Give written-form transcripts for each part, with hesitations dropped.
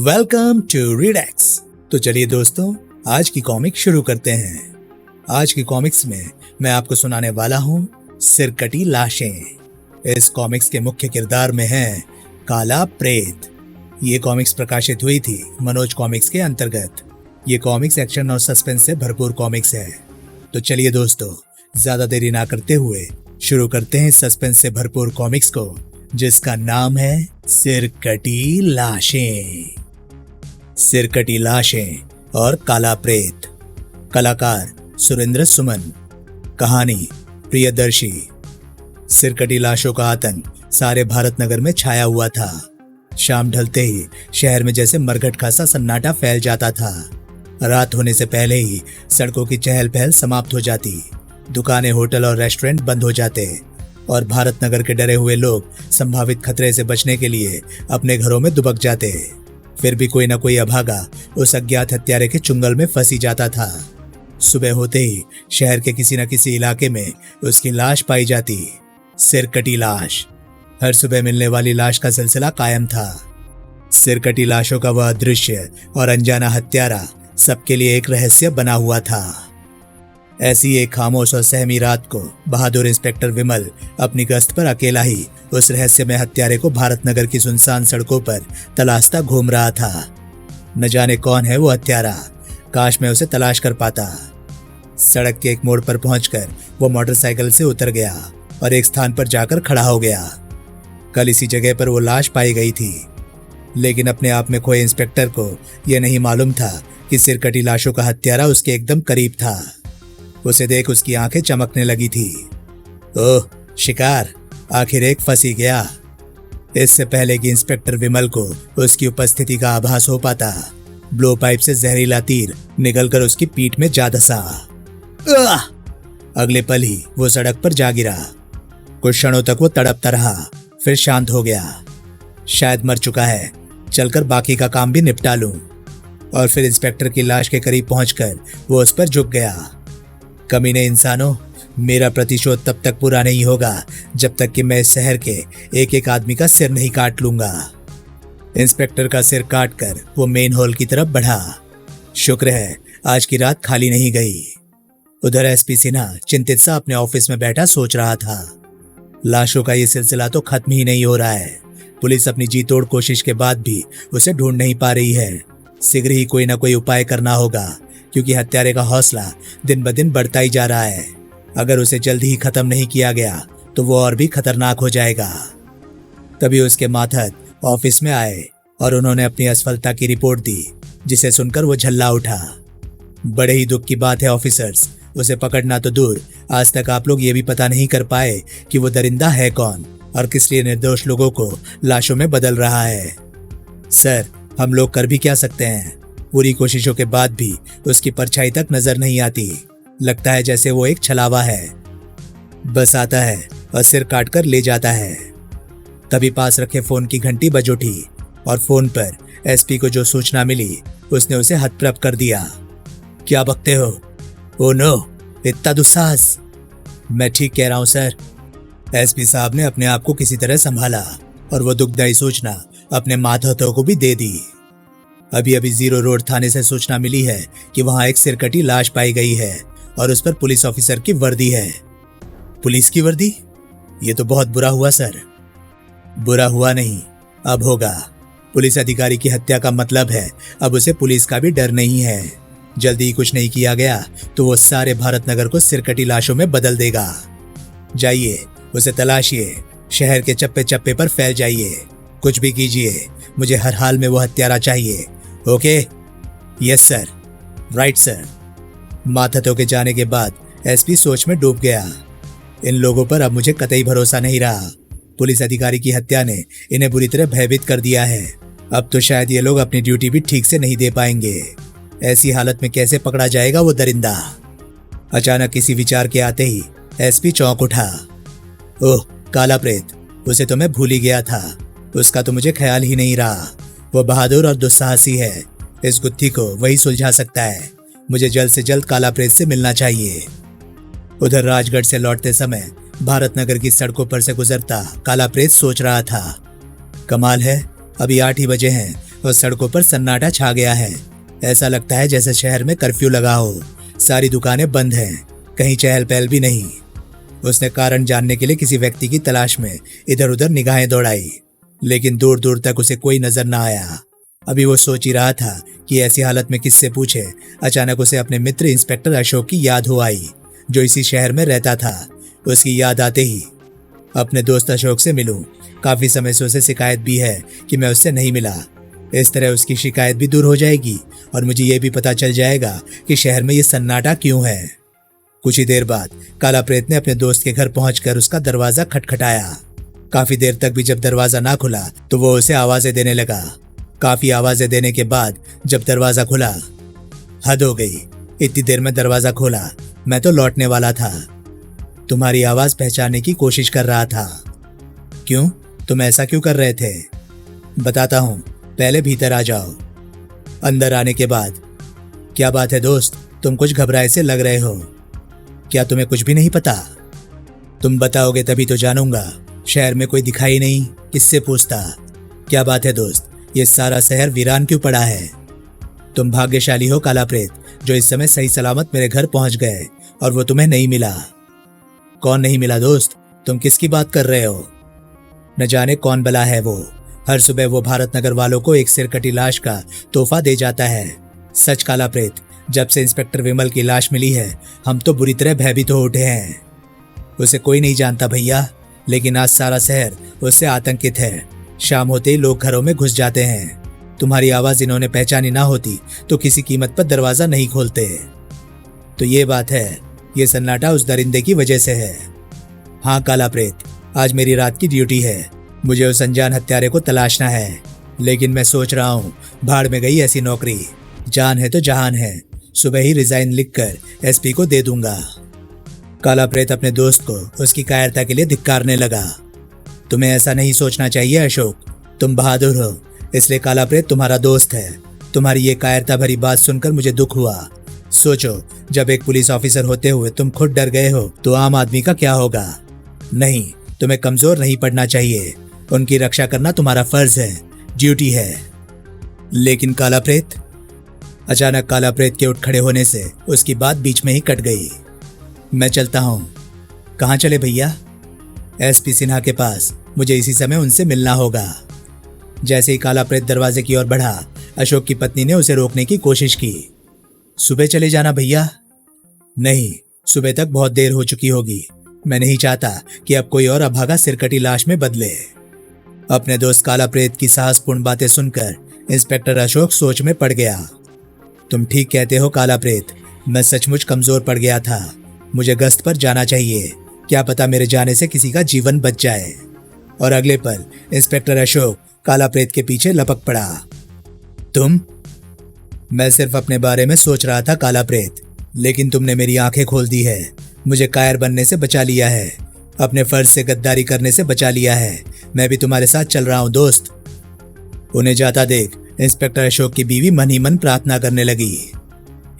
Welcome to रीडेक्स। तो चलिए दोस्तों, आज की कॉमिक शुरू करते हैं। आज की कॉमिक्स में मैं आपको सुनाने वाला हूँ सिरकटी लाशें। इस कॉमिक्स के मुख्य किरदार में हैं काला प्रेत। ये कॉमिक्स प्रकाशित हुई थी मनोज कॉमिक्स के अंतर्गत। ये कॉमिक्स एक्शन और सस्पेंस से भरपूर कॉमिक्स है। तो चलिए दोस्तों, ज्यादा देरी ना करते हुए शुरू करते हैं सस्पेंस से भरपूर कॉमिक्स को, जिसका नाम है सिरकटी लाशें। सिरकटी लाशें और काला प्रेत। कलाकार सुरेंद्र सुमन। कहानी प्रियदर्शी। सिरकटी लाशों का आतंक सारे भारत नगर में छाया हुआ था। शाम ढलते ही शहर में जैसे मरघट खासा सन्नाटा फैल जाता था। रात होने से पहले ही सड़कों की चहल पहल समाप्त हो जाती, दुकानें, होटल और रेस्टोरेंट बंद हो जाते और भारत नगर के डरे हुए लोग संभावित खतरे से बचने के लिए अपने घरों में दुबक जाते। फिर भी कोई न कोई अभागा उस अज्ञात हत्यारे के चुंगल में फंसी जाता था। सुबह होते ही शहर के किसी न किसी इलाके में उसकी लाश पाई जाती। सिरकटी लाश। हर सुबह मिलने वाली लाश का सिलसिला कायम था। सिरकटी लाशों का वह दृश्य और अनजाना हत्यारा सबके लिए एक रहस्य बना हुआ था। ऐसी एक खामोश और सहमी रात को बहादुर इंस्पेक्टर विमल अपनी गश्त पर अकेला ही उस रहस्यमय हत्यारे को भारत नगर की सुनसान सड़कों पर तलाशता घूम रहा था। न जाने कौन है वो हत्यारा, काश मैं उसे तलाश कर पाता। सड़क के एक मोड़ पर पहुंचकर वो मोटरसाइकिल से उतर गया और एक स्थान पर जाकर खड़ा हो गया। कल इसी जगह पर वो लाश पाई गई थी, लेकिन अपने आप में खोए इंस्पेक्टर को यह नहीं मालूम था कि सिरकटी लाशों का हत्यारा उसके एकदम करीब था। उसे देख उसकी आंखें चमकने लगी थी। ओह शिकार, आखिर एक फंसी गया। इससे पहले कि इंस्पेक्टर विमल को उसकी उपस्थिति का आभास हो पाता, ब्लो पाइप से जहरीला तीर निकलकर उसकी पीठ में जा धंसा। अगले पल ही वो सड़क पर जा गिरा। कुछ क्षणों तक वो तड़पता रहा, फिर शांत हो गया। शायद मर चुका है, चलकर बाकी का काम भी निपटा लूं। और फिर इंस्पेक्टर की लाश के करीब पहुंचकर वो उस पर झुक गया। कमीने इंसानों, मेरा प्रतिशोध तब तक पूरा नहीं होगा जब तक कि मैं इस शहर के एक एक आदमी का सिर नहीं काट लूंगा। इंस्पेक्टर का सिर काटकर वो मेन हॉल की तरफ बढ़ा। शुक्र है आज की रात खाली नहीं गई। उधर एसपी सिन्हा चिंतित सा अपने ऑफिस में बैठा सोच रहा था। लाशों का ये सिलसिला तो खत्म ही नहीं हो रहा है। पुलिस अपनी जी तोड़ कोशिश के बाद भी उसे ढूंढ नहीं पा रही है। शीघ्र ही कोई ना कोई उपाय करना होगा, क्योंकि हत्यारे का हौसला दिन ब दिन बढ़ता ही जा रहा है। अगर उसे जल्दी ही खत्म नहीं किया गया तो वो और भी खतरनाक हो जाएगा। तभी उसके मातहत ऑफिस में आए और उन्होंने अपनी असफलता की रिपोर्ट दी, जिसे सुनकर वो झल्ला उठा। बड़े ही दुख की बात है ऑफिसर्स, उसे पकड़ना तो दूर, आज तक आप लोग ये भी पता नहीं कर पाए कि वो दरिंदा है कौन और किस लिए निर्दोष लोगों को लाशों में बदल रहा है। सर, हम लोग कर भी क्या सकते हैं? पूरी कोशिशों के बाद भी उसकी परछाई तक नजर नहीं आती। लगता है जैसे वो एक छलावा है, बस आता है और सिर काटकर ले जाता है। तभी पास रखे फोन की घंटी बज उठी और फोन पर एसपी को जो सूचना मिली उसने उसे हतप्रभ कर दिया। क्या बकते हो? ओ नो, इतना दुस्साहस। मैं ठीक कह रहा हूं सर। एसपी साहब ने अपने आप को किसी तरह संभाला और वो दुखदायी सूचना अपने मातहतों को भी दे दी। अभी अभी जीरो रोड थाने से सूचना मिली है कि वहां एक सिरकटी लाश पाई गई है और उस पर पुलिस ऑफिसर की वर्दी है। पुलिस की वर्दी? ये तो बहुत बुरा हुआ सर। बुरा हुआ नहीं, अब होगा। पुलिस अधिकारी की हत्या का मतलब है अब उसे पुलिस का भी डर नहीं है। जल्दी ही कुछ नहीं किया गया तो वो सारे भारत नगर को सिरकटी लाशों में बदल देगा। जाइए, उसे तलाशिए, शहर के चप्पे चप्पे पर फैल जाइए, कुछ भी कीजिए, मुझे हर हाल में वो हत्यारा चाहिए। Okay? Yes sir. Right sir. मातहतों के जाने के बाद एसपी सोच में डूब गया। इन लोगों पर अब मुझे कतई भरोसा नहीं रहा। पुलिस अधिकारी की हत्या ने इन्हें बुरी तरह भयभीत कर दिया है। अब तो शायद ये लोग अपनी ड्यूटी भी ठीक से नहीं दे पाएंगे। ऐसी हालत में कैसे पकड़ा जाएगा वो दरिंदा? अचानक किसी विचार के आते ही एसपी चौंक उठा। ओह काला प्रेत, उसे तो मैं भूल ही गया था। उसका तो मुझे ख्याल ही नहीं रहा। वो बहादुर और दुस्साहसी है। इस गुत्थी को वही सुलझा सकता है। मुझे जल्द से जल्द काला प्रेत से मिलना चाहिए। उधर राजगढ़ से लौटते समय भारत नगर की सड़कों पर से गुजरता काला प्रेत सोच रहा था, कमाल है, अभी 8 ही बजे हैं और सड़कों पर सन्नाटा छा गया है। ऐसा लगता है जैसे शहर में कर्फ्यू लगा हो। सारी दुकानें बंद हैं, कहीं चहल पहल भी नहीं। उसने कारण जानने के लिए किसी व्यक्ति की तलाश में इधर उधर निगाहें दौड़ाई, लेकिन दूर दूर तक उसे कोई नजर ना आया। अभी वो सोच ही रहा था कि ऐसी हालत में किससे पूछे। अचानक उसे अपने मित्र इंस्पेक्टर अशोक की याद हो आई, जो इसी शहर में रहता था। उसकी याद आते ही अपने दोस्त अशोक से मिलूं। काफी समय से उसे शिकायत भी है कि मैं उससे नहीं मिला। इस तरह उसकी शिकायत भी दूर हो जाएगी और मुझे ये भी पता चल जाएगा कि शहर में ये सन्नाटा क्यों है। कुछ ही देर बाद काला प्रेत ने अपने दोस्त के घर पहुंचकर उसका दरवाजा खटखटाया। काफी देर तक भी जब दरवाजा ना खुला तो वो उसे आवाजें देने लगा। काफी आवाजें देने के बाद जब दरवाजा खुला, हद हो गई, इतनी देर में दरवाजा खोला, मैं तो लौटने वाला था। तुम्हारी आवाज पहचानने की कोशिश कर रहा था। क्यों? तुम ऐसा क्यों कर रहे थे? बताता हूं, पहले भीतर आ जाओ। अंदर आने के बाद, क्या बात है दोस्त, तुम कुछ घबराए से लग रहे हो। क्या तुम्हें कुछ भी नहीं पता? तुम बताओगे तभी तो जानूंगा। शहर में कोई दिखाई नहीं, किससे पूछता? क्या बात है दोस्त, ये सारा शहर वीरान क्यों पड़ा है? तुम भाग्यशाली हो काला प्रेत, जो इस समय सही सलामत मेरे घर पहुंच गए और वो तुम्हें नहीं मिला। कौन नहीं मिला दोस्त? तुम किसकी बात कर रहे हो? न जाने कौन बला है वो। हर सुबह वो भारत नगर वालों को एक सिरकटी लाश का तोहफा दे जाता है। सच काला प्रेत, जब से इंस्पेक्टर विमल की लाश मिली है हम तो बुरी तरह भयभीत हो उठे हैं। उसे कोई नहीं जानता भैया, लेकिन आज सारा शहर उससे आतंकित है। शाम होते ही लोग घरों में घुस जाते हैं। तुम्हारी आवाज इन्होंने पहचानी ना होती तो किसी कीमत पर दरवाजा नहीं खोलते। तो ये बात है, ये सन्नाटा उस दरिंदे की वजह से है। हाँ काला प्रेत, आज मेरी रात की ड्यूटी है। मुझे उस अनजान हत्यारे को तलाशना है, लेकिन मैं सोच रहा हूँ भाड़ में गई ऐसी नौकरी। जान है तो जहान है। सुबह ही रिजाइन लिखकर एसपी को दे दूंगा। काला प्रेत अपने दोस्त को उसकी कायरता के लिए धिक्कारने लगा। तुम्हें ऐसा नहीं सोचना चाहिए अशोक, तुम बहादुर हो, इसलिए काला प्रेत तुम्हारा दोस्त है। तुम्हारी ये कायरता भरी बात सुनकर मुझे दुख हुआ। सोचो, जब एक पुलिस ऑफिसर होते हुए तुम खुद डर गए हो तो आम आदमी का क्या होगा। नहीं, तुम्हें कमजोर नहीं पड़ना चाहिए। उनकी रक्षा करना तुम्हारा फर्ज है, ड्यूटी है। लेकिन काला प्रेत, अचानक काला प्रेत के उठ खड़े होने से उसकी बात बीच में ही कट गई। मैं चलता हूँ। कहाँ चले भैया? एसपी सिन्हा के पास, मुझे इसी समय उनसे मिलना होगा। जैसे ही काला प्रेत दरवाजे की ओर बढ़ा, अशोक की पत्नी ने उसे रोकने की कोशिश की। सुबह चले जाना भैया। नहीं, सुबह तक बहुत देर हो चुकी होगी। मैं नहीं चाहता कि अब कोई और अभागा सिरकटी लाश में बदले। अपने दोस्त काला प्रेत की साहसपूर्ण बातें सुनकर इंस्पेक्टर अशोक सोच में पड़ गया। तुम ठीक कहते हो काला प्रेत, मैं सचमुच कमजोर पड़ गया था। मुझे गश्त पर जाना चाहिए, क्या पता मेरे जाने से किसी का जीवन बच जाए। और अगले पल इंस्पेक्टर अशोक काला प्रेत के पीछे लपक पड़ा। तुम? मैं सिर्फ अपने बारे में सोच रहा था काला प्रेत, लेकिन तुमने मेरी आंखें खोल दी है। मुझे कायर बनने से बचा लिया है, अपने फर्ज से गद्दारी करने से बचा लिया है। मैं भी तुम्हारे साथ चल रहा हूं दोस्त। उन्हें जाता देख इंस्पेक्टर अशोक की बीवी मन ही मन प्रार्थना करने लगी।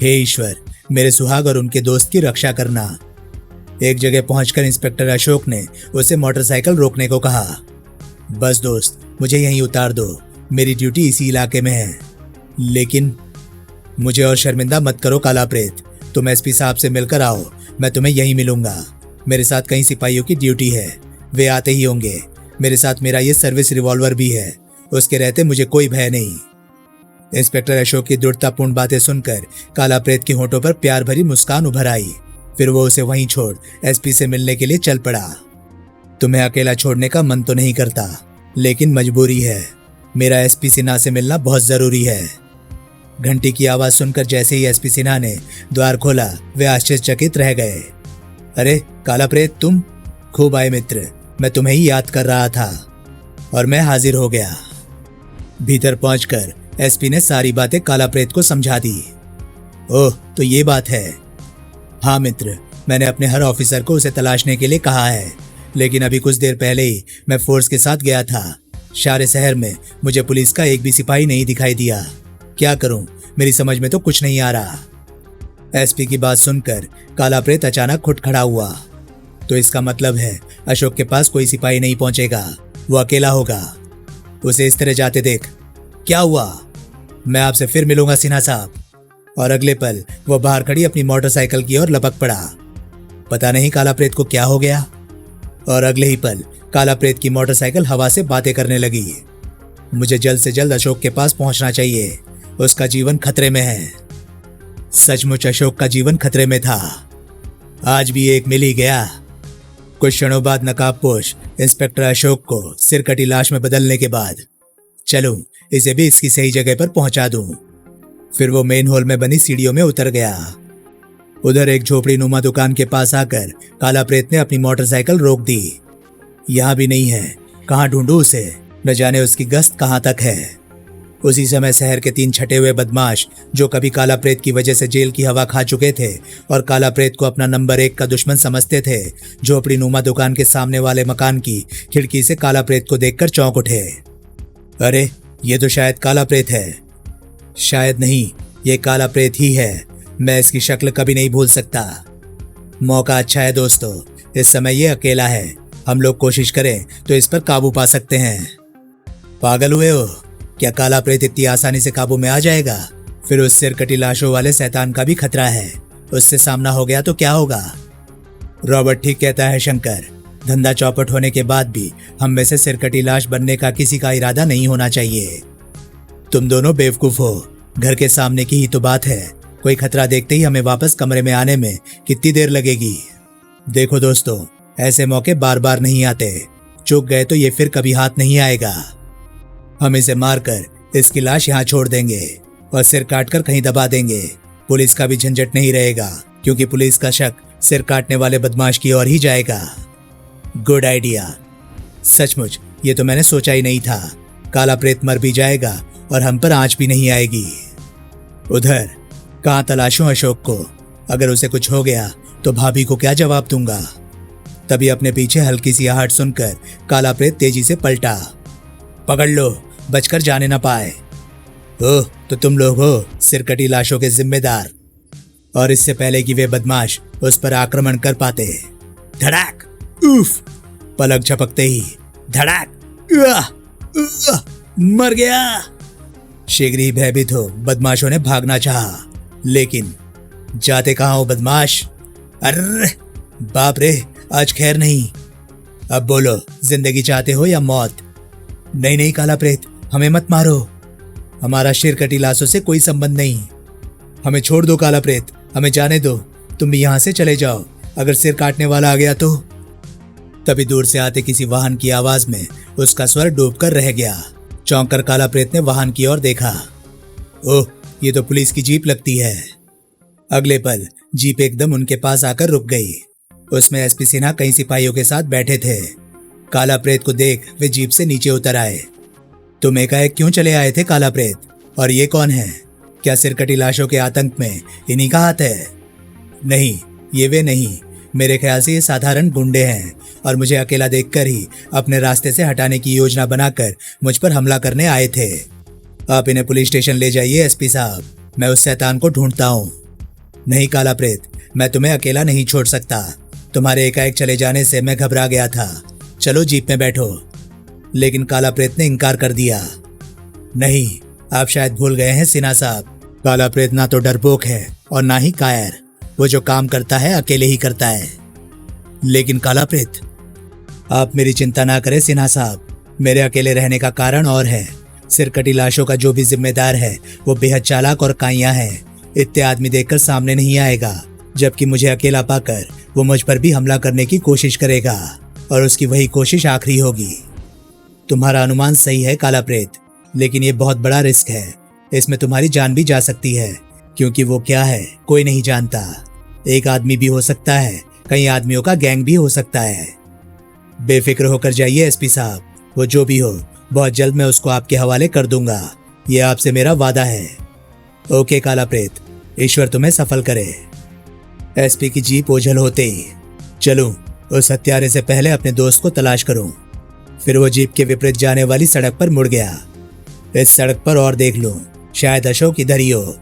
हे ईश्वर, मेरे सुहाग और उनके दोस्त की रक्षा करना। एक जगह पहुंचकर इंस्पेक्टर अशोक ने उसे मोटरसाइकिल रोकने को कहा। बस दोस्त, मुझे यहीं उतार दो, मेरी ड्यूटी इसी इलाके में है। लेकिन मुझे और शर्मिंदा मत करो काला प्रेत, तुम एसपी साहब से मिलकर आओ, मैं तुम्हें यहीं मिलूंगा। मेरे साथ कई सिपाहियों की ड्यूटी है, वे आते ही होंगे। मेरे साथ मेरा ये सर्विस रिवॉल्वर भी है, उसके रहते मुझे कोई भय नहीं। इंस्पेक्टर अशोक की दृढ़तापूर्ण बातें सुनकर काला प्रेत की होठों पर प्यार भरी मुस्कान उभर आई। फिर वो उसे वहीं छोड़ एसपी से मिलने के लिए चल पड़ा। तुम्हें अकेला छोड़ने का मन तो नहीं करता, लेकिन मजबूरी है। मेरा एसपी सिन्हा से मिलना बहुत जरूरी है। घंटी की आवाज सुनकर जैसे ही एसपी सिन्हा ने द्वार खोला, वे आश्चर्यचकित रह गए। अरे काला प्रेत, तुम? खूब आए मित्र, मैं तुम्हें ही याद कर रहा था। और मैं हाजिर हो गया। भीतर पहुंचकर एसपी ने सारी बातें काला प्रेत को समझा दी। ओह, तो ये बात है। हाँ मित्र, मैंने अपने हर ऑफिसर को उसे तलाशने के लिए कहा है, लेकिन अभी कुछ देर पहले ही मैं फोर्स के साथ गया था। सारे शहर में मुझे पुलिस का एक भी सिपाही नहीं दिखाई दिया। क्या करूं, मेरी समझ में तो कुछ नहीं आ रहा। एसपी की बात सुनकर काला प्रेत अचानक उठ खड़ा हुआ। तो इसका मतलब है अशोक के पास कोई सिपाही नहीं पहुंचेगा, वो अकेला होगा। उसे इस तरह जाते देख क्या हुआ? मैं आपसे फिर मिलूंगा सिन्हा साहब। और अगले पल वो बाहर खड़ी अपनी मोटरसाइकिल की ओर लपक पड़ा। पता नहीं काला प्रेत को क्या हो गया। और अगले ही पल काला प्रेत की मोटरसाइकिल हवा से बातें करने लगी। मुझे जल्द से जल्द अशोक के पास पहुंचना चाहिए, उसका जीवन खतरे में है। सचमुच अशोक का जीवन खतरे में था। आज भी एक मिल ही गया। कुछ क्षणों बाद नकाबपोश इंस्पेक्टर अशोक को सिरकटी लाश में बदलने के बाद चलूं इसे भी इसकी सही जगह पर पहुंचा दूं। फिर वो मेन हॉल में बनी सीढ़ियों में उतर गया। उधर एक झोपड़ी नुमा दुकान के पास आकर काला प्रेत ने अपनी मोटरसाइकिल रोक दी। यहां भी नहीं है, कहां ढूंढूं उसे, न जाने उसकी गश्त कहां तक है। उसी समय शहर के 3 छटे हुए बदमाश जो कभी काला प्रेत की वजह से जेल की हवा खा चुके थे और काला प्रेत को अपना नंबर 1 का दुश्मन समझते थे, झोपड़ी नुमा दुकान के सामने वाले मकान की खिड़की से काला प्रेत को देखकर चौंक उठे। अरे ये तो शायद काला प्रेत है। शायद नहीं, ये काला प्रेत ही है। मैं इसकी शक्ल कभी नहीं भूल सकता। मौका अच्छा है दोस्तों, इस समय ये अकेला है। हम लोग कोशिश करें तो इस पर काबू पा सकते हैं। पागल हुए हो क्या? काला प्रेत इतनी आसानी से काबू में आ जाएगा? फिर उस सिरकटी लाशों वाले शैतान का भी खतरा है। उससे सामना हो गया तो क्या होगा? रॉबर्ट ठीक कहता है शंकर। धंधा चौपट होने के बाद भी हम में से सिरकटी लाश बनने का किसी का इरादा नहीं होना चाहिए। तुम दोनों बेवकूफ हो। घर के सामने की ही तो बात है। कोई खतरा देखते ही हमें वापस कमरे में आने में कितनी देर लगेगी? देखो दोस्तों, ऐसे मौके बार बार नहीं आते। चूक गए तो ये फिर कभी हाथ नहीं आएगा। हम इसे मारकर इसकी लाश यहाँ छोड़ देंगे और सिर काटकर कहीं दबा देंगे। पुलिस का भी झंझट नहीं रहेगा, क्योंकि पुलिस का शक सिर काटने वाले बदमाश की ओर ही जाएगा। Good idea. सचमुच ये तो मैंने सोचा ही नहीं था। काला प्रेत मर भी जाएगा और हम पर आंच भी नहीं आएगी। उधर कहाँ तलाशूं अशोक को? अगर उसे कुछ हो गया तो भाभी को क्या जवाब दूंगा? तभी अपने पीछे हल्की सी आहट सुनकर काला प्रेत तेजी से पलटा। पकड़ लो, बचकर जाने ना पाए। ओह, तो तुम लोग हो सिरकटी लाशों के जिम्मेदार। और इससे पहले कि वे बदमाश उस पर आक्रमण कर पाते, धड़ाक, उफ, पलक झपकते ही धड़ाक, मर गया। शीघ्र ही भयभीत हो बदमाशों ने भागना चाहा, लेकिन जाते कहाँ हो बदमाश? अर्रे बाप रे, आज खैर नहीं। अब बोलो, जिंदगी चाहते हो या मौत? नहीं नहीं काला प्रेत, हमें मत मारो। हमारा सिरकटी लाशों से कोई संबंध नहीं। हमें छोड़ दो काला प्रेत, हमें जाने दो। तुम भी यहाँ से चले जाओ। अगर सिर काटने वाला आ गया तो? तभी दूर से आते किसी वाहन की आवाज में उसका स्वर डूबकर रह गया। चौंक कर काला प्रेत ने वाहन की ओर देखा। ओह, ये तो पुलिस की जीप लगती है। अगले पल जीप एकदम उनके पास आकर रुक गई। उसमें एसपी सिन्हा कई सिपाहियों के साथ बैठे थे। काला प्रेत को देख वे जीप से नीचे उतर आए। तुम एकाएक क्यों चले आए थे काला प्रेत? और ये कौन है? क्या सिरकटी लाशों के आतंक में इन्हीं का हाथ है? नहीं, ये वे नहीं। मेरे ख्याल से ये साधारण गुंडे हैं और मुझे अकेला देखकर ही अपने रास्ते से हटाने की योजना बनाकर मुझ पर हमला करने आए थे। आप इन्हें पुलिस स्टेशन ले जाइए एसपी साहब, मैं उस शैतान को ढूंढता हूँ। नहीं काला प्रेत, मैं तुम्हें अकेला नहीं छोड़ सकता। तुम्हारे एकाएक चले जाने से मैं घबरा गया था। चलो जीप में बैठो। लेकिन काला प्रेत ने इनकार कर दिया। नहीं, आप शायद भूल गए हैं सिन्हा साहब। काला प्रेत ना तो डरपोक है और ना ही कायर। वो जो काम करता है अकेले ही करता है। लेकिन काला प्रेत, आप मेरी चिंता ना करें सिन्हा साहब। मेरे अकेले रहने का कारण और है। सिरकटी लाशों का जो भी जिम्मेदार है वो बेहद चालाक और काइयां है। इतने आदमी देखकर सामने नहीं आएगा, जबकि मुझे अकेला पाकर वो मुझ पर भी हमला करने की कोशिश करेगा और उसकी वही कोशिश आखिरी होगी। तुम्हारा अनुमान सही है काला प्रेत, लेकिन ये बहुत बड़ा रिस्क है। इसमें तुम्हारी जान भी जा सकती है, क्योंकि वो क्या है कोई नहीं जानता। एक आदमी भी हो सकता है, कई आदमियों का गैंग भी हो सकता है। बेफिक्र होकर जाइए एसपी साहब, वो जो भी हो बहुत जल्द मैं उसको आपके हवाले कर दूंगा। ये आपसे मेरा वादा है। ओके काला प्रेत, ईश्वर तुम्हें सफल करे। एसपी की जीप ओझल होते ही चलूं उस हत्यारे से पहले अपने दोस्त को तलाश करूं। फिर वो जीप के विपरीत जाने वाली सड़क पर मुड़ गया। इस सड़क पर और देख लूं, शायद अशोक इधर ही हो।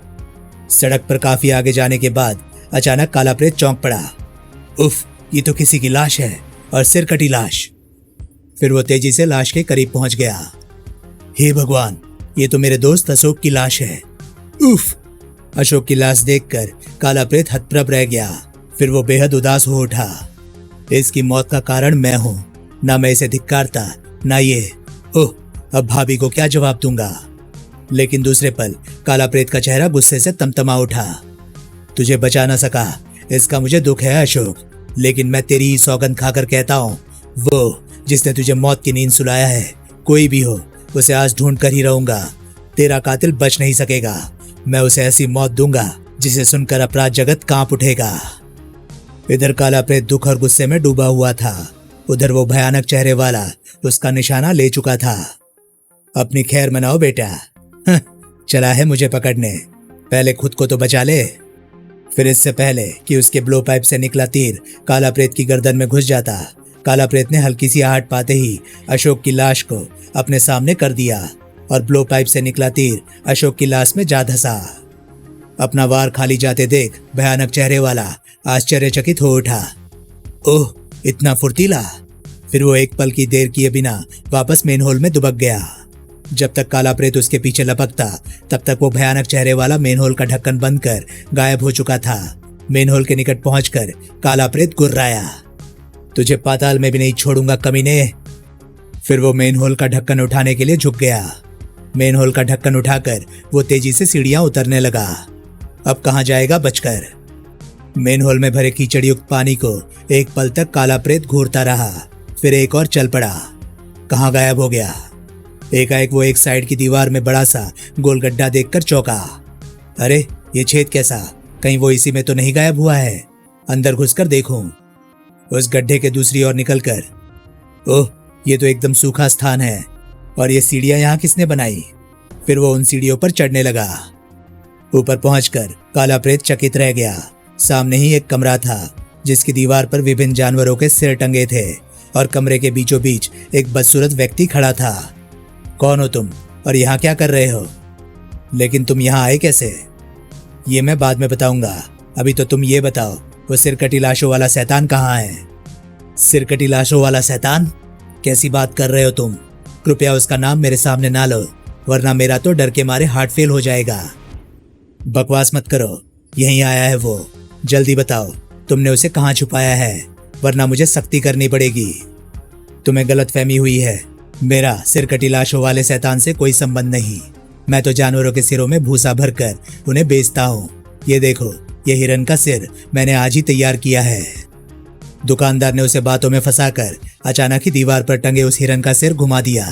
सड़क पर काफी आगे जाने के बाद अचानक काला प्रेत चौंक पड़ा। उफ, ये तो किसी की लाश है और सिरकटी लाश। फिर वो तेजी से लाश के करीब पहुंच गया। हे भगवान, ये तो मेरे दोस्त अशोक की लाश है। उफ! अशोक की लाश देखकर काला प्रेत हतप्रभ रह गया। फिर वो बेहद उदास हो उठा। इसकी मौत का कारण मैं हूं, ना मैं इसे धिक्कारता ना ये। ओह, अब भाभी को क्या जवाब दूंगा। लेकिन दूसरे पल काला प्रेत का चेहरा गुस्से से तमतमा उठा। तुझे बचा ना सका, इसका मुझे दुख है अशोक, लेकिन मैं तेरी ही सौगंध खाकर कहता हूँ, वो जिसने तुझे मौत की नींद सुलाया है, कोई भी हो, उसे आज ढूंढ कर ही रहूंगा। तेरा कातिल बच नहीं सकेगा। मैं उसे ऐसी मौत दूंगा जिसे सुनकर अपराध जगत कांप उठेगा। इधर काला प्रेत दुख और गुस्से में डूबा हुआ था, उधर वो भयानक चेहरे वाला उसका निशाना ले चुका था। अपनी खैर मनाओ बेटा, चला है मुझे पकड़ने, पहले खुद को तो बचा ले। फिर इससे पहले कि उसके ब्लो पाइप से निकला तीर काला प्रेत की गर्दन में घुस जाता, काला प्रेत ने हल्की सी आहट पाते ही अशोक की लाश को अपने सामने कर दिया और ब्लो पाइप से निकला तीर अशोक की लाश में जा धंसा। अपना वार खाली जाते देख भयानक चेहरे वाला आश्चर्यचकित हो उठा। ओह, इतना फुर्तीला! फिर वो एक पल की देर किए बिना वापस मेन होल में दुबक गया। जब तक काला प्रेत उसके पीछे लपकता, तब तक वो भयानक चेहरे वाला मेन होल का ढक्कन बंद कर गायब हो चुका था। मेन होल के निकट पहुंचकर काला प्रेत गुर्राया, तुझे पाताल में भी नहीं छोड़ूंगा कमीने। फिर वो मेन होल का ढक्कन उठाने के लिए झुक गया। मेन होल का ढक्कन उठाकर वो तेजी से सीढ़ियां उतरने लगा। अब कहां जाएगा बचकर। मेन होल में भरे कीचड़ युक्त पानी को एक पल तक काला प्रेत घूरता रहा, फिर एक और चल पड़ा। कहां गायब हो गया। एकाएक वो एक साइड की दीवार में बड़ा सा गोल गड्ढा देखकर चौंका। अरे, ये छेद कैसा? कहीं वो इसी में तो नहीं गायब हुआ है? अंदर घुसकर देखूं। उस गड्ढे के दूसरी ओर निकलकर, ओह, ये तो एकदम सूखा स्थान है। और ये सीढ़ियां यहाँ किसने बनाई? फिर वो उन सीढ़ियों पर चढ़ने लगा। ऊपर पहुंचकर काला प्रेत चकित रह गया। सामने ही एक कमरा था जिसकी दीवार पर विभिन्न जानवरों के सिर टंगे थे और कमरे के बीचों बीच एक बदसूरत व्यक्ति खड़ा था। कौन हो तुम और यहाँ क्या कर रहे हो? लेकिन तुम यहाँ आए कैसे? ये मैं बाद में बताऊंगा, अभी तो तुम ये बताओ, वो सिरकटी लाशों वाला शैतान कहाँ है? सिरकटी लाशों वाला शैतान? कैसी बात कर रहे हो तुम? कृपया उसका नाम मेरे सामने ना लो, वरना मेरा तो डर के मारे हार्ट फेल हो जाएगा। बकवास मत करो, यहीं आया है वो। जल्दी बताओ, तुमने उसे कहाँ छुपाया है, वरना मुझे सख्ती करनी पड़ेगी। तुम्हें गलतफहमी हुई है, मेरा सिरकटी लाशों वाले शैतान से कोई संबंध नहीं। मैं तो जानवरों के सिरों में भूसा भरकर उन्हें बेचता हूँ। ये देखो, ये हिरन का सिर मैंने आज ही तैयार किया है। दुकानदार ने उसे बातों में फंसाकर अचानक ही दीवार पर टंगे उस हिरन का सिर घुमा दिया।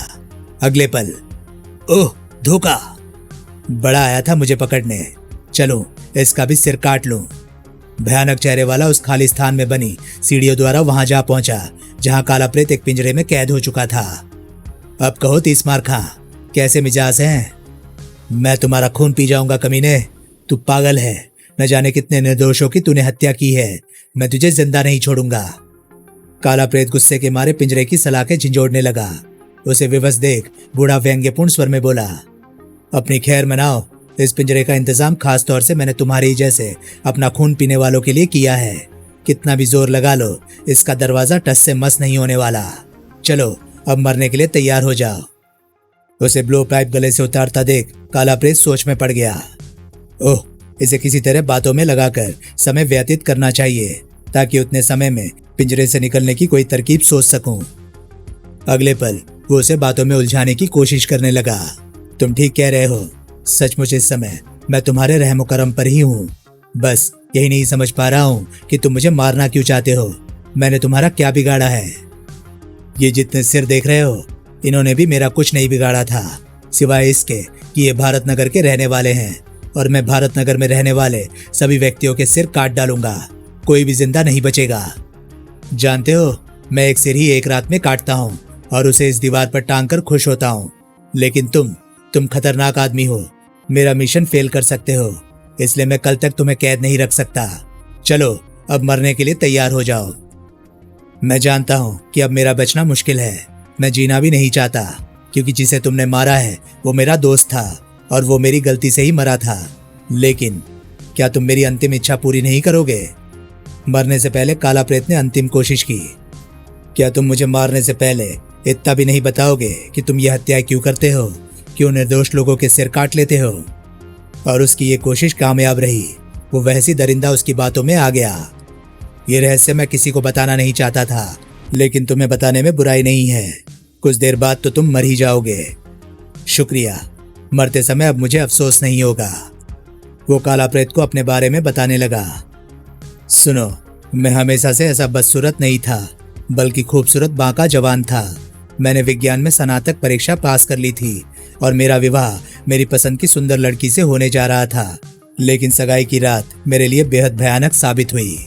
अगले पल, ओह धोखा! बड़ा आया था मुझे पकड़ने, चलो इसका भी सिर काट लूं। भयानक चेहरे वाला उस खाली स्थान में बनी सीढ़ियों द्वारा वहां जा पहुंचा जहां काला प्रेत एक पिंजरे में कैद हो चुका था। अब कहो तीसमार खां, कैसे मिजाज हैं? मैं तुम्हारा खून पी जाऊंगा कमीने। तू पागल है, न जाने कितने निर्दोषों की तूने हत्या की है। मैं तुझे जिंदा नहीं छोड़ूंगा। काला प्रेत गुस्से के मारे पिंजरे की सलाखें झंझोड़ने लगा। उसे विवश देख बूढ़ा व्यंग्यपूर्ण स्वर में बोला, अपनी खैर मनाओ, इस पिंजरे का इंतजाम खास तौर से मैंने तुम्हारे ही जैसे अपना खून पीने वालों के लिए किया है। कितना भी जोर लगा लो, इसका दरवाजा टस से मस नहीं होने वाला। चलो अब मरने के लिए तैयार हो जाओ। उसे ब्लो पाइप गले से उतारता देख काला प्रेत सोच में पड़ गया। ओह, इसे किसी तरह बातों में लगाकर समय व्यतीत करना चाहिए ताकि उतने समय में पिंजरे से निकलने की कोई तरकीब सोच सकूं। अगले पल वो उसे बातों में उलझाने की कोशिश करने लगा। तुम ठीक कह रहे हो, सचमुच इस समय मैं तुम्हारे रहम करम पर ही हूँ। बस यही नहीं समझ पा रहा हूँ कि तुम मुझे मारना क्यों चाहते हो। मैंने तुम्हारा क्या बिगाड़ा है? ये जितने सिर देख रहे हो, इन्होंने भी मेरा कुछ नहीं बिगाड़ा था, सिवाय इसके कि ये भारत नगर के रहने वाले हैं और मैं भारत नगर में रहने वाले सभी व्यक्तियों के सिर काट डालूंगा। कोई भी जिंदा नहीं बचेगा। जानते हो, मैं एक सिर ही एक रात में काटता हूँ और उसे इस दीवार पर टांग कर खुश होता हूँ। लेकिन तुम खतरनाक आदमी हो, मेरा मिशन फेल कर सकते हो, इसलिए मैं कल तक तुम्हें कैद नहीं रख सकता। चलो अब मरने के लिए तैयार हो जाओ। मैं जानता हूँ कि अब मेरा बचना मुश्किल है। मैं जीना भी नहीं चाहता, क्योंकि जिसे तुमने मारा है वो मेरा दोस्त था और वो मेरी गलती से ही मरा था। लेकिन क्या तुम मेरी अंतिम इच्छा पूरी नहीं करोगे? मरने से पहले काला प्रेत ने अंतिम कोशिश की। क्या तुम मुझे मारने से पहले इतना भी नहीं बताओगे कि तुम ये हत्या क्यों करते हो? क्यों निर्दोष लोगों के सिर काट लेते हो। और उसकी ये कोशिश कामयाब रही। वो वैसी दरिंदा उसकी बातों में आ गया। ये रहस्य मैं किसी को बताना नहीं चाहता था, लेकिन तुम्हें बताने में बुराई नहीं है। कुछ देर बाद तो तुम मर ही जाओगे। शुक्रिया, मरते समय अब मुझे अफसोस नहीं होगा। वो काला प्रेत को अपने बारे में बताने लगा। सुनो, मैं हमेशा से ऐसा बदसूरत नहीं था, बल्कि खूबसूरत बांका जवान था। मैंने विज्ञान में स्नातक परीक्षा पास कर ली थी और मेरा विवाह मेरी पसंद की सुंदर लड़की से होने जा रहा था। लेकिन सगाई की रात मेरे लिए बेहद भयानक साबित हुई।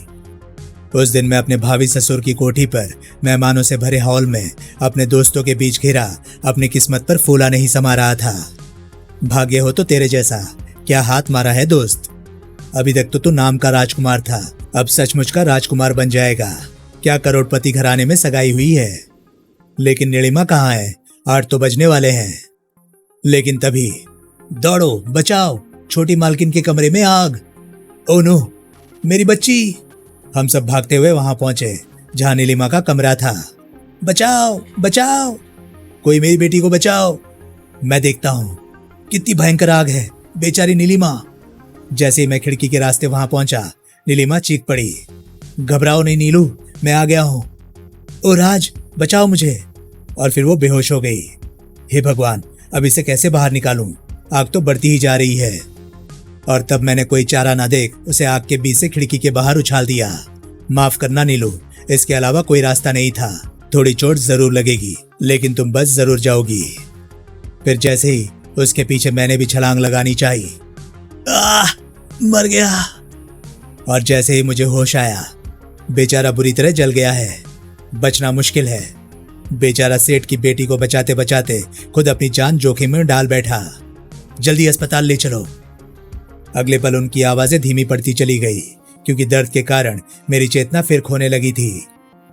उस दिन मैं अपने भावी ससुर की कोठी पर मेहमानों से भरे हॉल में अपने दोस्तों के बीच घिरा अपनी किस्मत पर फूला नहीं समा रहा था। भाग्य हो तो तेरे जैसा, क्या हाथ मारा है दोस्त। अभी तक तो तू नाम का राजकुमार था, अब सचमुच का राजकुमार बन जाएगा। क्या करोड़पति घराने में सगाई हुई है। लेकिन नीलिमा कहाँ है? 8 तो बजने वाले हैं। लेकिन तभी दौड़ो, बचाओ, छोटी मालकिन के कमरे में आग। ओ नो, मेरी बच्ची। हम सब भागते हुए वहां पहुंचे जहां नीलिमा का कमरा था। बचाओ, बचाओ, कोई मेरी बेटी को बचाओ। मैं देखता हूं कितनी भयंकर आग है, बेचारी नीलिमा। जैसे ही मैं खिड़की के रास्ते वहां पहुंचा, नीलिमा चीख पड़ी। घबराओ नहीं नीलू, मैं आ गया हूं। ओ राज, बचाओ मुझे। और फिर वो बेहोश हो गई। हे भगवान, अब इसे कैसे बाहर निकालूं? आग तो बढ़ती ही जा रही है। और तब मैंने कोई चारा ना देख उसे आग के बीच से खिड़की के बाहर उछाल दिया। माफ करना नीलू, इसके अलावा कोई रास्ता नहीं था। थोड़ी चोट जरूर लगेगी, लेकिन तुम बच जरूर जाओगी। फिर जैसे ही उसके पीछे मैंने भी छलांग लगानी चाहिए। मर गया। और जैसे ही मुझे होश आया, बेचारा बुरी तरह जल गया है। बचना मुश्किल है। बेचारा सेठ की बेटी को बचाते बचाते खुद अपनी जान जोखिम में डाल बैठा। जल्दी अस्पताल ले चलो। अगले पल उनकी आवाजें धीमी पड़ती चली गई, क्योंकि दर्द के कारण मेरी चेतना फिर खोने लगी थी।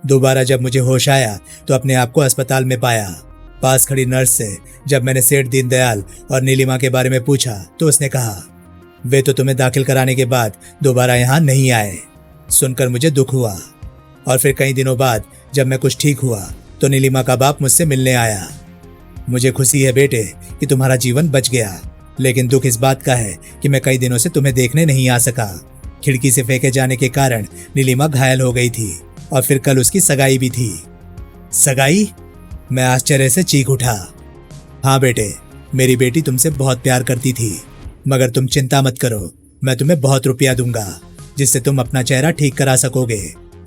दोबारा जब मुझे होश आया तो अपने आप को अस्पताल में पाया। पास खड़ी नर्स से जब मैंने सेठ दीनदयाल और नीलिमा के बारे में पूछा तो उसने कहा, वे तो तुम्हें दाखिल कराने के बाद दोबारा यहाँ नहीं आए। सुनकर मुझे दुख हुआ। और फिर कई दिनों बाद जब मैं कुछ ठीक हुआ तो नीलिमा का बाप मुझसे मिलने आया। मुझे खुशी है बेटे कि तुम्हारा जीवन बच गया, लेकिन दुख इस बात का है कि मैं कई दिनों से तुम्हें देखने नहीं आ सका। खिड़की से फेंके जाने के कारण नीलिमा घायल हो गई थी और फिर कल उसकी सगाई भी थी। सगाई? मैं आश्चर्य से चीख उठा। हाँ बेटे, मेरी बेटी तुमसे बहुत प्यार करती थी, मगर तुम चिंता मत करो, मैं तुम्हें बहुत रुपया दूंगा जिससे तुम अपना चेहरा ठीक करा सकोगे।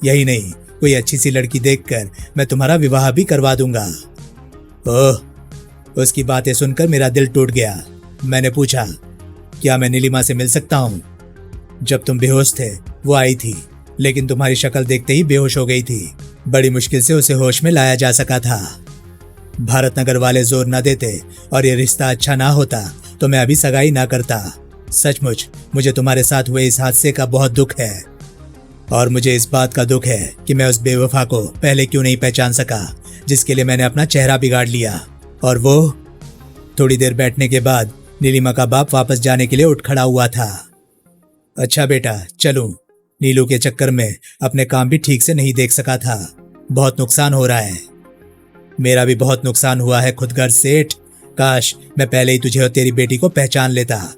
यही नहीं, कोई अच्छी सी लड़की देखकर मैं तुम्हारा विवाह भी करवा दूंगा। ओह, उसकी बातें सुनकर मेरा दिल टूट गया। मैंने पूछा, क्या मैं नीलिमा से मिल सकता हूँ? जब तुम बेहोश थे वो आई थी, लेकिन तुम्हारी शक्ल देखते ही बेहोश हो गई थी। बड़ी मुश्किल से उसे होश में लाया जा सका था। भारतनगर वाले जोर न देते और ये रिश्ता अच्छा ना होता तो मैं अभी सगाई ना करता। सचमुच मुझे तुम्हारे साथ हुए इस हादसे का बहुत दुख है। और मुझे इस बात का दुख है कि मैं उस बेवफा को पहले क्यों नहीं पहचान सका, जिसके लिए मैंने अपना चेहरा बिगाड़ लिया। और वो थोड़ी देर बैठने के बाद नीलिमा का बाप वापस जाने के लिए उठ खड़ा हुआ था। अच्छा बेटा, चलूं। नीलू के चक्कर में अपने काम भी ठीक से नहीं देख सका था। बहुत नुकसान हो रहा है। मेरा भी बहुत नुकसान हुआ है खुदगर्ज सेठ। काश मैं पहले ही तुझे और तेरी बेटी को पहचान लेता।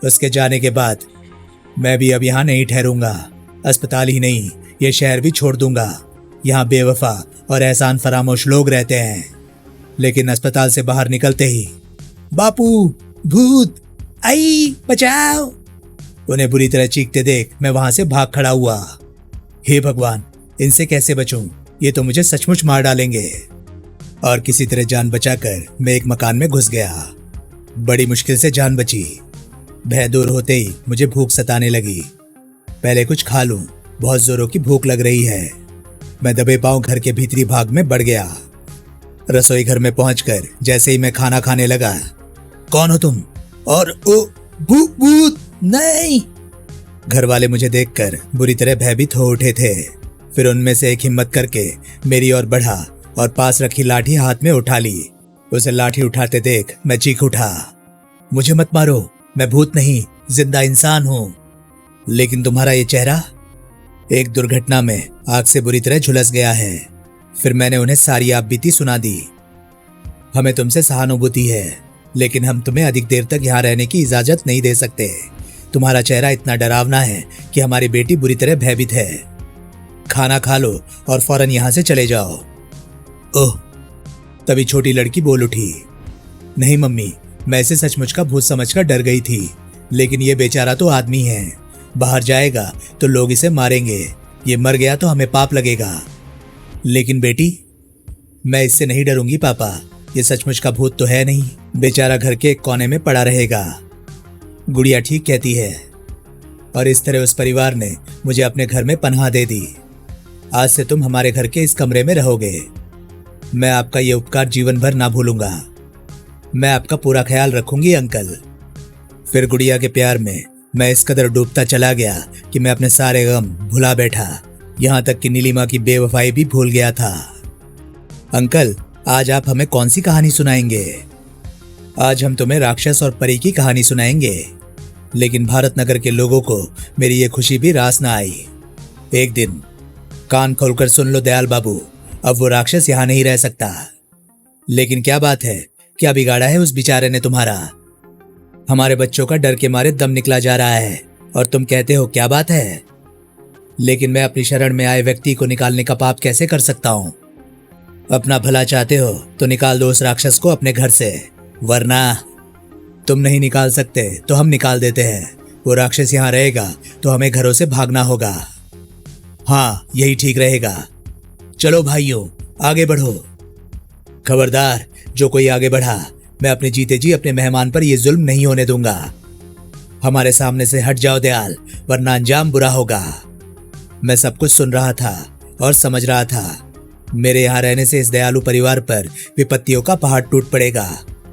उसके जाने के बाद मैं भी अब यहाँ नहीं ठहरूंगा। अस्पताल ही नहीं, ये शहर भी छोड़ दूंगा। यहाँ बेवफा और एहसान फरामोश लोग रहते हैं। लेकिन अस्पताल से बाहर निकलते ही, बापू, भूत, आई, बचाओ, उन्हें बुरी तरह चीखते देख मैं वहां से भाग खड़ा हुआ। हे भगवान, इनसे कैसे बचूं? ये तो मुझे सचमुच मार डालेंगे। और किसी तरह जान बचाकर मैं एक मकान में घुस गया। बड़ी मुश्किल से जान बची। भय दूर होते ही मुझे भूख सताने लगी। पहले कुछ खा लूं, बहुत जोरों की भूख लग रही है। मैं दबे पांव घर के भीतरी भाग में बढ़ गया। रसोई घर में पहुंचकर जैसे ही मैं खाना खाने लगा, कौन हो तुम? और ओ भूत, भूत नहीं। घर वाले मुझे देखकर बुरी तरह भयभीत हो उठे थे। फिर उनमें से एक हिम्मत करके मेरी ओर बढ़ा और पास रखी लाठी हाथ में उठा ली। उसे लाठी उठाते देख मैं चीख उठा, मुझे मत मारो, मैं भूत नहीं, जिंदा इंसान हूं। लेकिन तुम्हारा ये चेहरा एक दुर्घटना में आग से बुरी तरह झुलस गया है। फिर मैंने उन्हें सारी आप बीती सुना दी। हमें तुमसे सहानुभूति है। लेकिन हम तुम्हें अधिक देर तक यहाँ रहने की इजाजत नहीं दे सकते। तुम्हारा चेहरा इतना डरावना है कि हमारी बेटी बुरी तरह भयभीत है। खाना खा लो और फौरन यहाँ से चले जाओ। ओह, तभी छोटी लड़की बोल उठी, नहीं मम्मी, मैं इसे सचमुच का भूत समझकर डर गई थी, लेकिन ये बेचारा तो आदमी है, बाहर जाएगा तो लोग इसे मारेंगे, ये मर गया तो हमें पाप लगेगा। लेकिन बेटी, मैं इससे नहीं डरूंगी पापा, ये सचमुच का भूत तो है नहीं, बेचारा घर के एक कोने में पड़ा रहेगा। गुड़िया ठीक कहती है। और इस तरह उस परिवार ने मुझे अपने घर में पनाह दे दी। आज से तुम हमारे घर के इस कमरे में रहोगे। मैं आपका ये उपकार जीवन भर ना भूलूंगा। मैं आपका पूरा ख्याल रखूंगी अंकल। फिर गुड़िया के प्यार में मैं इस कदर डूबता चला गया कि मैं अपने सारे गम भुला बैठा, यहाँ तक कि नीलिमा की बेवफाई भी भूल गया था। अंकल, आज आप हमें कौन सी कहानी सुनाएंगे? आज हम तुम्हें राक्षस और परी की कहानी सुनाएंगे। लेकिन भारत नगर के लोगों को मेरी ये खुशी भी रास ना आई। एक दिन कान खोलकर सुन लो दयाल बाबू, अब वो राक्षस यहाँ नहीं रह सकता। लेकिन क्या बात है, क्या बिगाड़ा है उस बेचारे ने तुम्हारा? हमारे बच्चों का डर के मारे दम निकला जा रहा है और तुम कहते हो क्या बात है? लेकिन मैं अपनी शरण में आए व्यक्ति को निकालने का पाप कैसे कर सकता हूँ? अपना भला चाहते हो तो निकाल दो उस राक्षस को अपने घर से, वरना तुम नहीं निकाल सकते तो हम निकाल देते हैं। वो राक्षस यहाँ रहेगा तो हमें घरों से भागना होगा। हाँ, यही ठीक रहेगा। चलो भाइयों, आगे बढ़ो। खबरदार, जो कोई आगे बढ़ा, मैं अपने जीते जी अपने मेहमान पर यह जुल्म नहीं होने दूंगा। हमारे सामने से हट जाओ दयाल, वरना अंजाम बुरा होगा। मैं सब कुछ सुन रहा था और समझ रहा था। मेरे यहाँ रहने से इस दयालु परिवार पर विपत्तियों का पहाड़ टूट पड़ेगा।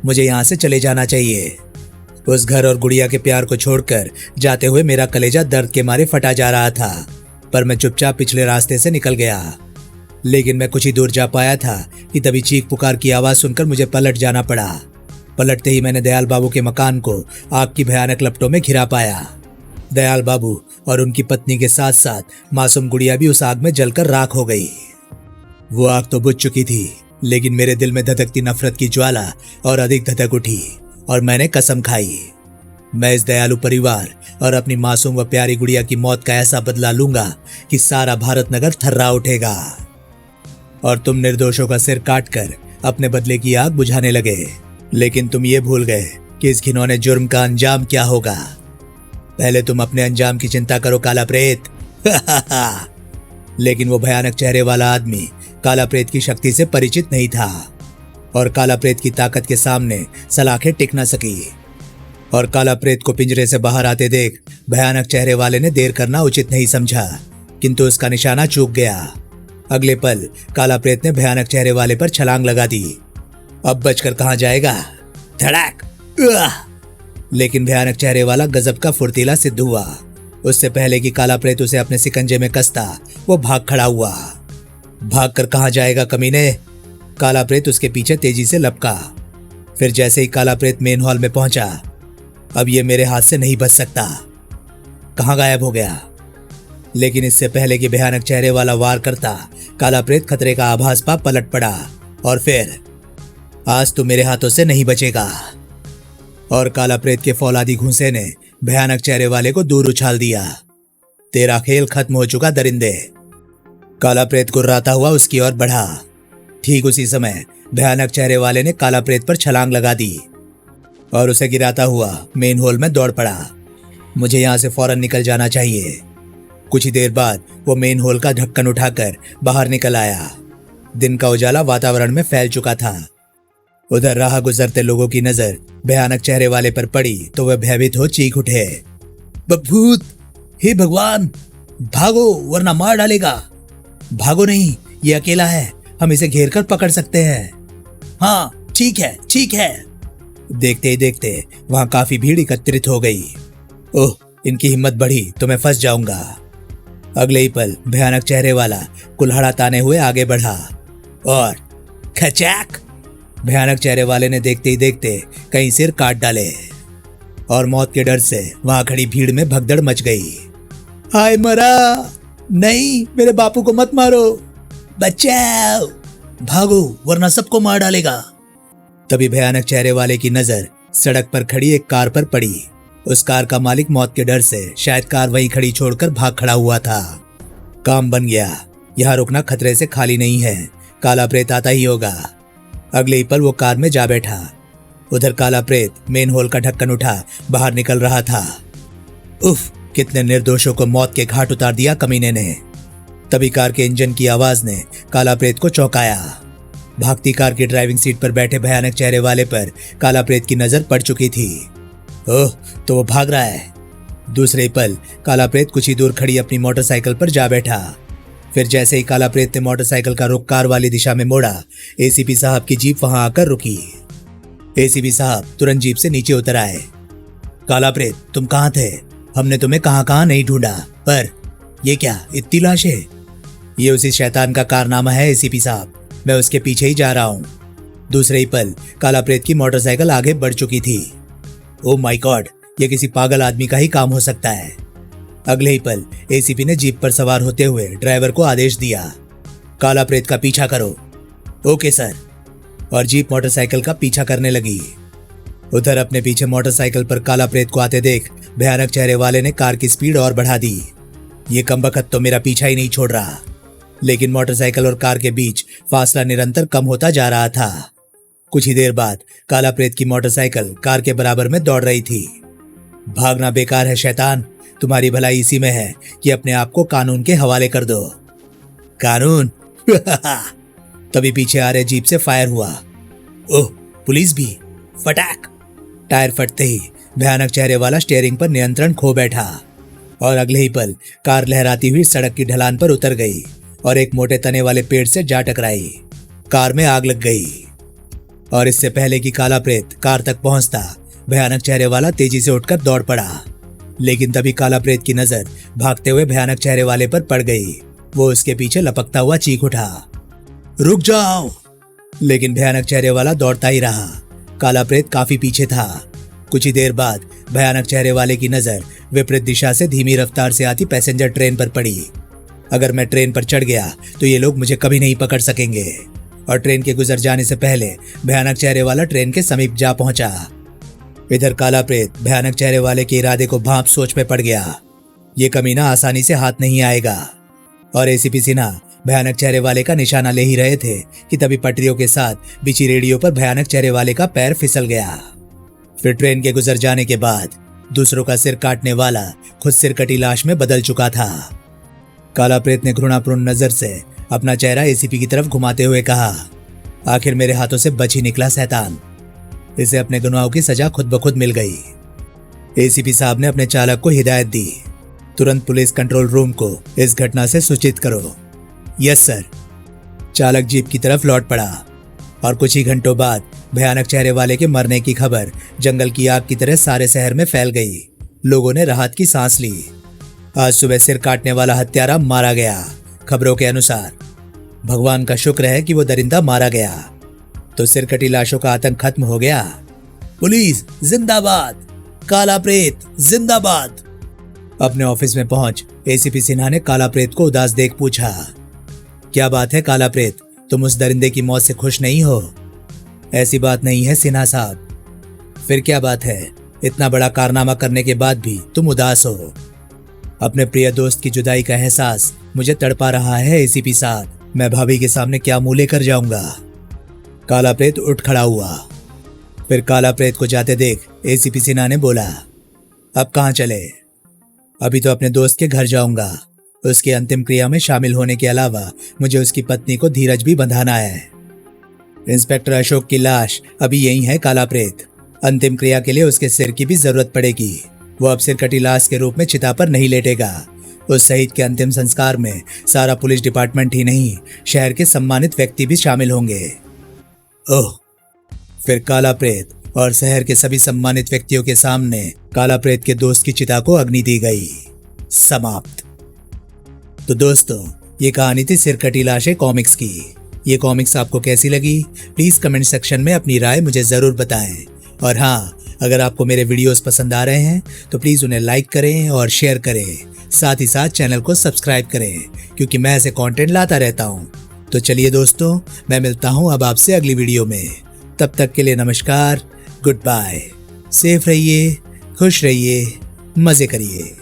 मुझे यहाँ से चले जाना चाहिए। उस घर और गुड़िया के प्यार को छोड़कर जाते हुए मेरा कलेजा दर्द के मारे फटा जा रहा था, पर मैं चुपचाप पिछले रास्ते से निकल गया। लेकिन मैं कुछ ही दूर जा पाया था कि तभी चीख पुकार की आवाज सुनकर मुझे पलट जाना पड़ा। पलटते ही मैंने दयाल बाबू के मकान को आग की भयानक लपटों में घिरा पाया। दयाल बाबू और उनकी पत्नी के साथ साथ मासूम गुड़िया भी उस आग में जलकर राख हो गई। वो आग तो बुझ चुकी थी, लेकिन मेरे दिल में धधकती नफरत की ज्वाला और अधिक धधक उठी और मैंने कसम खाई, मैं इस दयालु परिवार और अपनी मासूम व प्यारी गुड़िया की मौत का ऐसा बदला लूंगा कि सारा भारत नगर थर्रा उठेगा और तुम निर्दोषों का सिर काटकर अपने बदले की आग बुझाने लगे। लेकिन तुम ये भूल गए कि इस घिनौने जुर्म का अंजाम क्या होगा। पहले तुम अपने अंजाम की चिंता करो काला प्रेत। लेकिन वो भयानक चेहरे वाला आदमी काला प्रेत की शक्ति से परिचित नहीं था और काला प्रेत की ताकत के सामने सलाखें टिक न सकी। और काला प्रेत को पिंजरे से बाहर आते देख भयानक चेहरे वाले ने देर करना उचित नहीं समझा, किंतु उसका निशाना चूक गया। अगले पल काला प्रेत ने भयानक चेहरे वाले पर छलांग लगा दी। अब बचकर कहां जाएगा? धड़ाक! लेकिन भयानक चेहरे वाला गजब का फुर्तीला सिद्ध हुआ। उससे पहले कि काला प्रेत उसे अपने सिकंजे में कसता, वो भाग खड़ा हुआ। भागकर कहां जाएगा कमीने? काला प्रेत उसके पीछे तेजी से लपका। फिर जैसे ही काला प्रेत मेन हॉल में पहुंचा, अब ये मेरे हाथ से नहीं बच सकता, कहां गायब हो गया। लेकिन इससे पहले कि भयानक चेहरे वाला वार करता, काला प्रेत खतरे का आभास पा पलट पड़ा और फिर, आज तू मेरे हाथों से नहीं बचेगा। और काला प्रेत के फौलादी घूंसे ने भयानक चेहरे वाले को दूर उछाल दिया। तेरा खेल खत्म हो चुका दरिंदे। काला प्रेत गुर्राता हुआ उसकी ओर बढ़ा। ठीक उसी समय भयानक चेहरे वाले ने काला प्रेत पर छलांग लगा दी और उसे गिराता हुआ मेन हॉल में दौड़ पड़ा। मुझे यहाँ से फौरन निकल जाना चाहिए। कुछ ही देर बाद वो मेन हॉल का ढक्कन उठाकर बाहर निकल आया। दिन का उजाला वातावरण में फैल चुका था। उधर राह गुजरते लोगों की नजर भयानक चेहरे वाले पर पड़ी तो वह भयभीत हो चीख उठे, भूत! हे भगवान, भागो वरना मार डालेगा। भागो नहीं, ये अकेला है, हम इसे घेर कर पकड़ सकते हैं। हाँ ठीक है, ठीक है। देखते ही देखते वहां काफी भीड़ एकत्रित हो गई। ओह, इनकी हिम्मत बढ़ी तो मैं फंस जाऊंगा। अगले ही पल भयानक चेहरे वाला कुल्हाड़ा ताने हुए आगे बढ़ा और खचाक! भयानक चेहरे वाले ने देखते ही देखते कई सिर काट डाले और मौत के डर से वहां खड़ी भीड़ में भगदड़ मच गई। हाय मरा! नहीं, मेरे बापू को मत मारो, बचाओ! भागो वरना सबको मार डालेगा। तभी भयानक चेहरे वाले की नजर सड़क पर खड़ी एक कार पर पड़ी। उस कार का मालिक मौत के डर से शायद कार वहीं खड़ी छोड़कर भाग खड़ा हुआ था। काम बन गया, यहाँ रुकना खतरे से खाली नहीं है, काला प्रेत आता ही होगा। अगले ही पल वो कार में जा बैठा। उधर काला प्रेत मेन होल का ढक्कन उठा बाहर निकल रहा था। उफ, कितने निर्दोषों को मौत के घाट उतार दिया कमीने ने। तभी कार के इंजन की आवाज ने काला प्रेत को चौंकाया। भागती कार की ड्राइविंग सीट पर बैठे भयानक चेहरे वाले पर काला प्रेत की नजर पड़ चुकी थी। ओह, तो वो भाग रहा है। दूसरे ही पल काला प्रेत कुछ ही दूर खड़ी अपनी मोटरसाइकिल पर जा बैठा। फिर जैसे ही काला प्रेत ने मोटरसाइकिल का रुख कार वाली दिशा में मोड़ा, एसीपी साहब की जीप वहां आकर रुकी। एसीपी साहब तुरंत जीप से नीचे उतर आए। काला प्रेत, तुम कहाँ थे? हमने तुम्हें कहाँ कहाँ नहीं ढूंढा, पर ये क्या, इतनी लाशें? ये उसी शैतान का कारनामा है एसीपी साहब, मैं उसके पीछे ही जा रहा हूँ। दूसरे ही पल काला प्रेत की मोटरसाइकिल आगे बढ़ चुकी थी। ओ माय गॉड, ये किसी पागल आदमी का ही काम हो सकता है। अगले ही पल एसीपी ने जीप पर सवार होते हुए ड्राइवर को आदेश दिया, काला प्रेत का पीछा करो। Okay sir. और जीप मोटरसाइकिल का पीछा करने लगी। उधर अपने पीछे मोटरसाइकिल पर काला प्रेत को आते देख भयानक चेहरे वाले ने कार की स्पीड और बढ़ा दी। ये कमबख्त तो मेरा पीछा ही नहीं छोड़ रहा। लेकिन मोटरसाइकिल और कार के बीच फासला निरंतर कम होता जा रहा था। कुछ ही देर बाद काला प्रेत की मोटरसाइकिल कार के बराबर में दौड़ रही थी। भागना बेकार है शैतान, तुम्हारी भलाई इसी में है कि अपने आप को कानून के हवाले कर दो। कानून? तभी पीछे आ रहे जीप से फायर हुआ। ओह, पुलिस भी! फटाक! टायर फटते ही भयानक चेहरे वाला स्टीयरिंग पर नियंत्रण खो बैठा और अगले ही पल कार लहराती हुई सड़क की ढलान पर उतर गई और एक मोटे तने वाले पेड़ से जा टकराई। कार में आग लग गई और इससे पहले कि काला प्रेत कार तक पहुंचता, भयानक चेहरे वाला तेजी से उठकर दौड़ पड़ा। लेकिन तभी काला प्रेत की नजर भागते हुए भयानक चेहरे वाले पर पड़ गई। वो उसके पीछे लपकता हुआ चीख उठा, रुक जाओ! लेकिन भयानक चेहरे वाला दौड़ता ही रहा। काला प्रेत काफी पीछे था। कुछ ही देर बाद भयानक चेहरे वाले की नजर विपरीत दिशा से धीमी रफ्तार से आती पैसेंजर ट्रेन पर पड़ी। अगर मैं ट्रेन पर चढ़ गया तो ये लोग मुझे कभी नहीं पकड़ सकेंगे। और ट्रेन के गुजर जाने से पहले भयानक चेहरे वाला ट्रेन के समीप जा पहुंचा। इधर काला प्रेत भयानक चेहरे वाले के इरादे को भांप सोच में पड़ गया। ये कमीना आसानी से हाथ नहीं आएगा। और एसीपी सिन्हा भयानक चेहरे वाले का निशाना ले ही रहे थे कि तभी पटरियों के साथ बिछी रेडियो पर भयानक चेहरे वाले का पैर फिसल गया। फिर ट्रेन के गुजर जाने के बाद दूसरों का सिर काटने वाला खुद सिर कटी लाश में बदल चुका था। काला प्रेत ने घृणापूर्ण नजर से अपना चेहरा एसीपी की तरफ घुमाते हुए कहा, आखिर मेरे हाथों से बच ही निकला शैतान। इसे अपने गुनाहों की सजा खुद ब खुद मिल गई। एसीपी साहब ने अपने चालक को हिदायत दी, तुरंत पुलिस कंट्रोल रूम को इस घटना से सूचित करो। Yes sir. चालक जीप की तरफ लौट पड़ा और कुछ ही घंटों बाद भयानक चेहरे वाले के मरने की खबर जंगल की आग की तरह सारे शहर में फैल गई। लोगों ने राहत की सांस ली। आज सुबह सिर काटने वाला हत्यारा मारा गया। खबरों के अनुसार भगवान का शुक्र है कि वो दरिंदा मारा गया, तो सिर कटी लाशों का आतंक खत्म हो गया। पुलिस जिंदाबाद, काला प्रेत जिंदाबाद। अपने ऑफिस में पहुंच एसीपी सिन्हा ने काला प्रेत को उदास देख पूछा, क्या बात है काला प्रेत, तुम उस दरिंदे की मौत से खुश नहीं हो? ऐसी बात नहीं है सिन्हा साहब। फिर क्या बात है? इतना बड़ा कारनामा करने के बाद भी तुम उदास हो। अपने प्रिय दोस्त की जुदाई का एहसास मुझे तड़पा रहा है एसीपी साहब। मैं भाभी के सामने क्या मुंह लेकर जाऊंगा? काला प्रेत उठ खड़ा हुआ। फिर काला प्रेत को जाते देख एसीपी सिन्हा ने बोला, अब कहाँ चले? अभी तो अपने दोस्त के घर जाऊंगा। उसकी अंतिम क्रिया में शामिल होने के अलावा मुझे उसकी पत्नी को धीरज भी बंधाना है। इंस्पेक्टर अशोक की लाश अभी यही है काला प्रेत। अंतिम क्रिया के लिए उसके सिर की भी जरूरत पड़ेगी। वो अब सिर कटी लाश के रूप में चिता पर नहीं लेटेगा। उस शहीद के अंतिम संस्कार में सारा पुलिस डिपार्टमेंट ही नहीं, शहर के सम्मानित व्यक्ति भी शामिल होंगे। ओह! फिर काला प्रेत और शहर के सभी सम्मानित व्यक्तियों के सामने काला प्रेत के दोस्त की चिता को अग्नि दी गई। समाप्त। तो दोस्तों, ये कहानी थी सिर कटी लाशें कॉमिक्स की। ये कॉमिक्स आपको कैसी लगी? प्लीज कमेंट सेक्शन में अपनी राय मुझे जरूर बताएं। और हाँ, अगर आपको मेरे वीडियोस पसंद आ रहे हैं तो प्लीज उन्हें लाइक करें और शेयर करें। साथ ही साथ चैनल को सब्सक्राइब करें, क्योंकि मैं ऐसे कंटेंट लाता रहता हूँ। तो चलिए दोस्तों, मैं मिलता हूँ अब आपसे अगली वीडियो में। तब तक के लिए नमस्कार, गुड बाय। सेफ रहिए, खुश रहिए, मजे करिए।